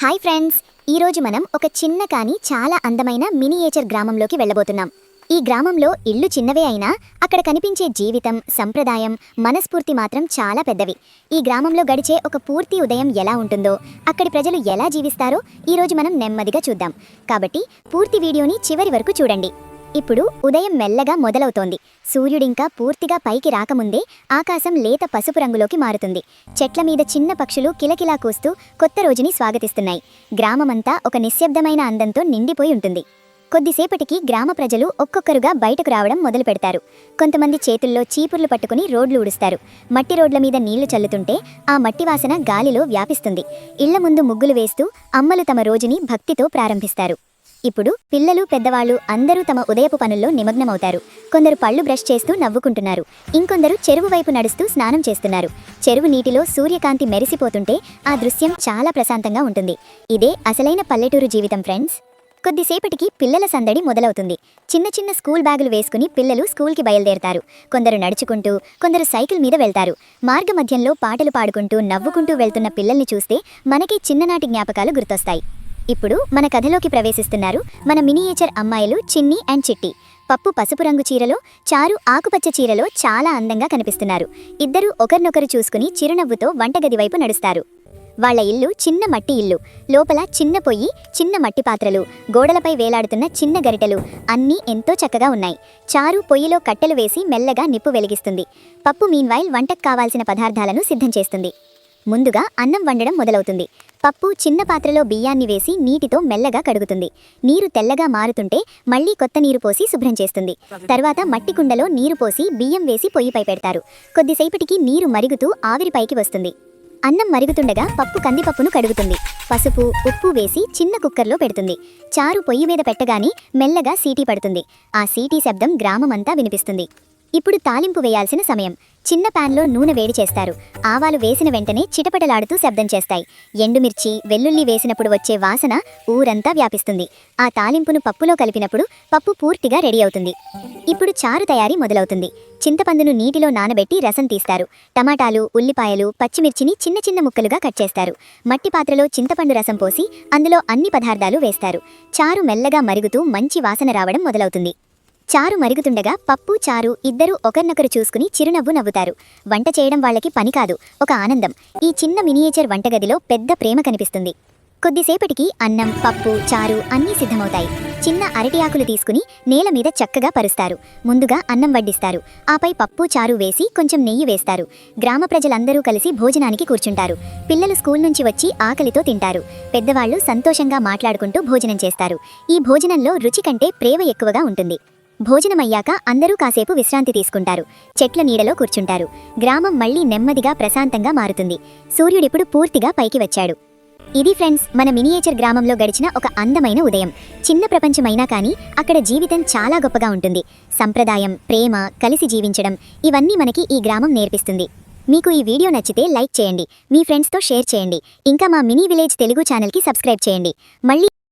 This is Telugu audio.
హాయ్ ఫ్రెండ్స్, ఈరోజు మనం ఒక చిన్న కానీ చాలా అందమైన మినియేచర్ గ్రామంలోకి వెళ్ళబోతున్నాం. ఈ గ్రామంలో ఇళ్ళు చిన్నవే అయినా అక్కడ కనిపించే జీవితం, సంప్రదాయం, మనస్ఫూర్తి మాత్రం చాలా పెద్దవి. ఈ గ్రామంలో గడిచే ఒక పూర్తి ఉదయం ఎలా ఉంటుందో, అక్కడి ప్రజలు ఎలా జీవిస్తారో ఈరోజు మనం నెమ్మదిగా చూద్దాం. కాబట్టి పూర్తి వీడియోని చివరి వరకు చూడండి. ఇప్పుడు ఉదయం మెల్లగా మొదలవుతోంది. సూర్యుడింకా పూర్తిగా పైకి రాకముందే ఆకాశం లేత పసుపు రంగులోకి మారుతుంది. చెట్ల మీద చిన్న పక్షులు కిలకిలా కూస్తూ కొత్త రోజుని స్వాగతిస్తున్నాయి. గ్రామమంతా ఒక నిశ్శబ్దమైన అందంతో నిండిపోయి ఉంటుంది. కొద్దిసేపటికి గ్రామ ప్రజలు ఒక్కొక్కరుగా బయటకు రావడం మొదలు పెడతారు. కొంతమంది చేతుల్లో చీపుర్లు పట్టుకుని రోడ్లు ఊడుస్తారు. మట్టి రోడ్ల మీద నీళ్లు చల్లుతుంటే ఆ మట్టి వాసన గాలిలో వ్యాపిస్తుంది. ఇళ్ల ముందు ముగ్గులు వేస్తూ అమ్మలు తమ రోజుని భక్తితో ప్రారంభిస్తారు. ఇప్పుడు పిల్లలు, పెద్దవాళ్ళు అందరూ తమ ఉదయపు పనుల్లో నిమగ్నమవుతారు. కొందరు పళ్ళు బ్రష్ చేస్తూ నవ్వుకుంటున్నారు. ఇంకొందరు చెరువు వైపు నడుస్తూ స్నానం చేస్తున్నారు. చెరువు నీటిలో సూర్యకాంతి మెరిసిపోతుంటే ఆ దృశ్యం చాలా ప్రశాంతంగా ఉంటుంది. ఇదే అసలైన పల్లెటూరు జీవితం ఫ్రెండ్స్. కొద్దిసేపటికి పిల్లల సందడి మొదలవుతుంది. చిన్న చిన్న స్కూల్ బ్యాగులు వేసుకుని పిల్లలు స్కూల్కి బయలుదేరతారు. కొందరు నడుచుకుంటూ, కొందరు సైకిల్ మీద వెళ్తారు. మార్గ మధ్యంలో పాటలు పాడుకుంటూ నవ్వుకుంటూ వెళ్తున్న పిల్లల్ని చూస్తే మనకి చిన్ననాటి జ్ఞాపకాలు గుర్తొస్తాయి. ఇప్పుడు మన కథలోకి ప్రవేశిస్తున్నారు మన మినియేచర్ అమ్మాయిలు చిన్ని అండ్ చిట్టి. పప్పు పసుపు రంగు చీరలో, చారు ఆకుపచ్చ చీరలో చాలా అందంగా కనిపిస్తున్నారు. ఇద్దరూ ఒకరినొకరు చూసుకుని చిరునవ్వుతో వంటగది వైపు నడుస్తారు. వాళ్ల ఇల్లు చిన్న మట్టి ఇల్లు. లోపల చిన్న పొయ్యి, చిన్న మట్టి పాత్రలు, గోడలపై వేలాడుతున్న చిన్న గరిటెలు అన్నీ ఎంతో చక్కగా ఉన్నాయి. చారు పొయ్యిలో కట్టెలు వేసి మెల్లగా నిప్పు వెలిగిస్తుంది. పప్పు మీన్వైల్ వంటకు కావాల్సిన పదార్థాలను సిద్ధం చేస్తుంది. ముందుగా అన్నం వండడం మొదలవుతుంది. పప్పు చిన్న పాత్రలో బియ్యాన్ని వేసి నీటితో మెల్లగా కడుగుతుంది. నీరు తెల్లగా మారుతుంటే మళ్లీ కొత్త నీరు పోసి శుభ్రం చేస్తుంది. తర్వాత మట్టి కుండలో నీరు పోసి బియ్యం వేసి పొయ్యిపై పెడతారు. కొద్దిసేపటికి నీరు మరుగుతూ ఆవిరి పైకి వస్తుంది. అన్నం మరుగుతుండగా పప్పు కందిపప్పును కడుగుతుంది. పసుపు, ఉప్పు వేసి చిన్న కుక్కర్లో పెడుతుంది. చారు పొయ్యి మీద పెట్టగానే మెల్లగా సీటీ పడుతుంది. ఆ సీటీ శబ్దం గ్రామమంతా వినిపిస్తుంది. ఇప్పుడు తాలింపు వేయాల్సిన సమయం. చిన్న ప్యాన్లో నూనె వేడి చేస్తారు. ఆవాలు వేసిన వెంటనే చిటపటలాడుతూ శబ్దం చేస్తాయి. ఎండుమిర్చి, వెల్లుల్లి వేసినప్పుడు వచ్చే వాసన ఊరంతా వ్యాపిస్తుంది. ఆ తాలింపును పప్పులో కలిపినప్పుడు పప్పు పూర్తిగా రెడీ అవుతుంది. ఇప్పుడు చారు తయారీ మొదలవుతుంది. చింతపండును నీటిలో నానబెట్టి రసం తీస్తారు. టమాటాలు, ఉల్లిపాయలు, పచ్చిమిర్చిని చిన్న చిన్న ముక్కలుగా కట్ చేస్తారు. మట్టి పాత్రలో చింతపండు రసం పోసి అందులో అన్ని పదార్థాలు వేస్తారు. చారు మెల్లగా మరుగుతూ మంచి వాసన రావడం మొదలవుతుంది. చారు మరుగుతుండగా పప్పు, చారు ఇద్దరూ ఒకరినొకరు చూసుకుని చిరునవ్వు నవ్వుతారు. వంట చేయడం వాళ్ళకి పని కాదు, ఒక ఆనందం. ఈ చిన్న మినియేచర్ వంటగదిలో పెద్ద ప్రేమ కనిపిస్తుంది. కొద్దిసేపటికి అన్నం, పప్పు, చారు అన్నీ సిద్ధమవుతాయి. చిన్న అరటి ఆకులు తీసుకుని నేల మీద చక్కగా పరుస్తారు. ముందుగా అన్నం వడ్డిస్తారు. ఆపై పప్పు, చారు వేసి కొంచెం నెయ్యి వేస్తారు. గ్రామ ప్రజలందరూ కలిసి భోజనానికి కూర్చుంటారు. పిల్లలు స్కూల్ నుంచి వచ్చి ఆకలితో తింటారు. పెద్దవాళ్లు సంతోషంగా మాట్లాడుకుంటూ భోజనం చేస్తారు. ఈ భోజనంలో రుచి కంటే ప్రేమ ఎక్కువగా ఉంటుంది. భోజనమయ్యాక అందరూ కాసేపు విశ్రాంతి తీసుకుంటారు. చెట్ల నీడలో కూర్చుంటారు. గ్రామం మళ్లీ నెమ్మదిగా ప్రశాంతంగా మారుతుంది. సూర్యుడిప్పుడు పూర్తిగా పైకి వచ్చాడు. ఇది ఫ్రెండ్స్, మన మినియేచర్ గ్రామంలో గడిచిన ఒక అందమైన ఉదయం. చిన్న ప్రపంచమైనా కానీ అక్కడ జీవితం చాలా గొప్పగా ఉంటుంది. సంప్రదాయం, ప్రేమ, కలిసి జీవించడం ఇవన్నీ మనకి ఈ గ్రామం నేర్పిస్తుంది. మీకు ఈ వీడియో నచ్చితే లైక్ చేయండి, మీ ఫ్రెండ్స్తో షేర్ చేయండి. ఇంకా మా మినీ విలేజ్ తెలుగు ఛానల్కి సబ్స్క్రైబ్ చేయండి. మళ్ళీ